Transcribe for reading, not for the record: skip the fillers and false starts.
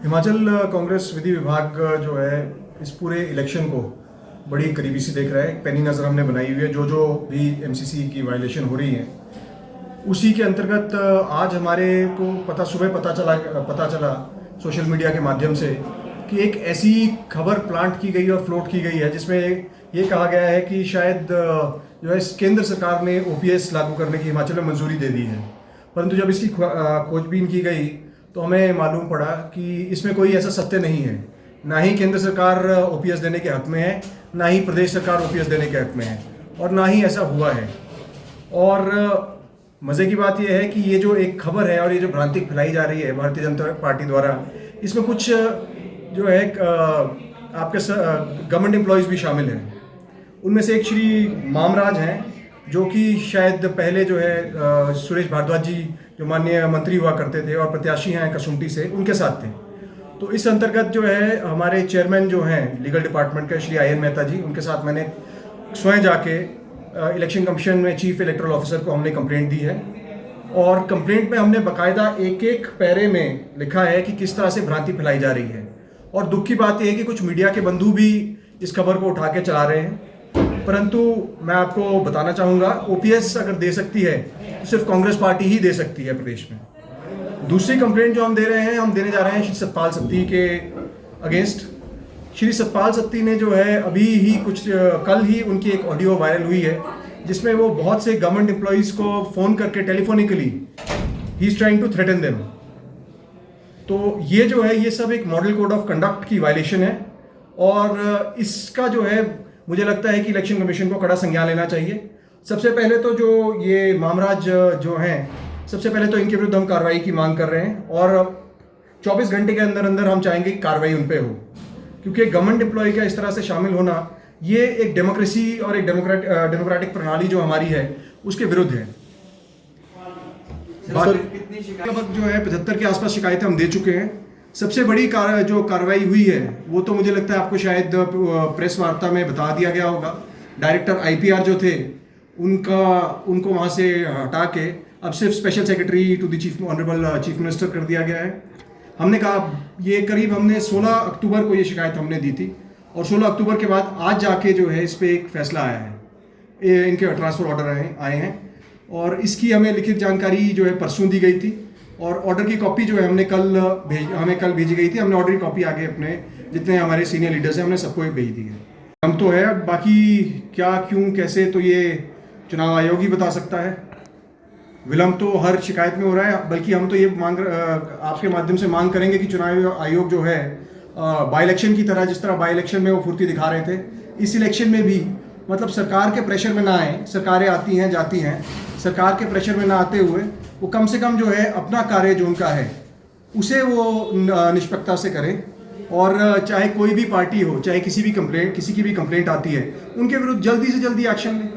हिमाचल कांग्रेस विधि विभाग जो है इस पूरे इलेक्शन को बड़ी करीबी से देख रहा है। पैनी नज़र हमने बनाई हुई है। जो जो भी एमसीसी की वायलेशन हो रही है उसी के अंतर्गत आज हमारे को सुबह पता चला सोशल मीडिया के माध्यम से कि एक ऐसी खबर प्लांट की गई और फ्लोट की गई है जिसमें ये कहा गया है कि शायद जो है केंद्र सरकार ने ओपीएस लागू करने की हिमाचल में मंजूरी दे दी है। परंतु जब इसकी खोजबीन की गई तो हमें मालूम पड़ा कि इसमें कोई ऐसा सत्य नहीं है। ना ही केंद्र सरकार ओपीएस देने के हक में है, ना ही प्रदेश सरकार ओपीएस देने के हक में है, और ना ही ऐसा हुआ है। और मज़े की बात यह है कि ये जो एक खबर है और ये जो भ्रांति फैलाई जा रही है भारतीय जनता पार्टी द्वारा, इसमें कुछ जो है आपके गवर्नमेंट एम्प्लॉयज़ भी शामिल हैं। उनमें से एक श्री मामराज हैं जो कि शायद पहले जो है सुरेश भारद्वाज जी जो माननीय मंत्री हुआ करते थे और प्रत्याशी हैं कसुम्पटी से, उनके साथ थे। तो इस अंतर्गत जो है हमारे चेयरमैन जो हैं लीगल डिपार्टमेंट के श्री आयन मेहता जी, उनके साथ मैंने स्वयं जाके इलेक्शन कमीशन में चीफ इलेक्टोरल ऑफिसर को हमने कंप्लेंट दी है। और कंप्लेंट में हमने बाकायदा एक एक पैरे में लिखा है कि किस तरह से भ्रांति फैलाई जा रही है। और दुख की बात यह है कि कुछ मीडिया के बंधु भी इस खबर को उठा के चला रहे हैं। परंतु मैं आपको बताना चाहूँगा, ओपीएस अगर दे सकती है तो सिर्फ कांग्रेस पार्टी ही दे सकती है प्रदेश में। दूसरी कंप्लेंट जो हम दे रहे हैं, हम देने जा रहे हैं श्री सतपाल सत्ती के अगेंस्ट। श्री सतपाल सत्ती ने जो है अभी ही कल ही उनकी एक ऑडियो वायरल हुई है जिसमें वो बहुत से गवर्नमेंट एम्प्लॉयज़ को फ़ोन करके टेलीफोनिकली ही is trying to threaten them. तो ये जो है ये सब एक मॉडल कोड ऑफ कंडक्ट की वायलेशन है। और इसका जो है मुझे लगता है कि इलेक्शन कमीशन को कड़ा संज्ञान लेना चाहिए। सबसे पहले तो जो ये मामराज जो हैं, सबसे पहले तो इनके विरुद्ध हम कार्रवाई की मांग कर रहे हैं और 24 घंटे के अंदर अंदर हम चाहेंगे कि कार्रवाई उन पे हो, क्योंकि गवर्नमेंट एम्प्लॉय का इस तरह से शामिल होना ये एक डेमोक्रेसी और एक डेमोक्रेटिक प्रणाली जो हमारी है उसके विरुद्ध है। लगभग जो है 75 के आसपास शिकायतें हम दे चुके हैं। सबसे बड़ी जो कार्रवाई हुई है वो तो मुझे लगता है आपको शायद प्रेस वार्ता में बता दिया गया होगा। डायरेक्टर आईपीआर जो थे उनको वहाँ से हटा के अब सिर्फ special secretary to the honourable chief minister कर दिया गया है। हमने कहा ये करीब हमने 16 अक्टूबर को ये शिकायत हमने दी थी और 16 अक्टूबर के बाद आज जाके जो है इस पर एक फैसला आया है, इनके ट्रांसफ़र ऑर्डर आए हैं और इसकी हमें लिखित जानकारी जो है परसों दी गई थी और ऑर्डर की कॉपी जो है हमें कल भेजी गई थी। हमने ऑर्डर की कॉपी आगे अपने जितने हमारे सीनियर लीडर्स हैं हमने सबको भेज दी है। हम तो है, बाकी क्या क्यों कैसे तो ये चुनाव आयोग ही बता सकता है। विलम्ब तो हर शिकायत में हो रहा है, बल्कि हम तो ये आपके माध्यम से मांग करेंगे कि चुनाव आयोग जो है बाई इलेक्शन की तरह, जिस तरह बाई इलेक्शन में वो फुर्ती दिखा रहे थे, इस इलेक्शन में भी मतलब सरकार के प्रेशर में ना आए। सरकारें आती हैं जाती हैं, सरकार के प्रेशर में ना आते हुए वो कम से कम जो है अपना कार्य जो उनका है उसे वो निष्पक्षता से करें। और चाहे कोई भी पार्टी हो, चाहे किसी की भी कंप्लेंट आती है, उनके विरुद्ध जल्दी से जल्दी एक्शन लें।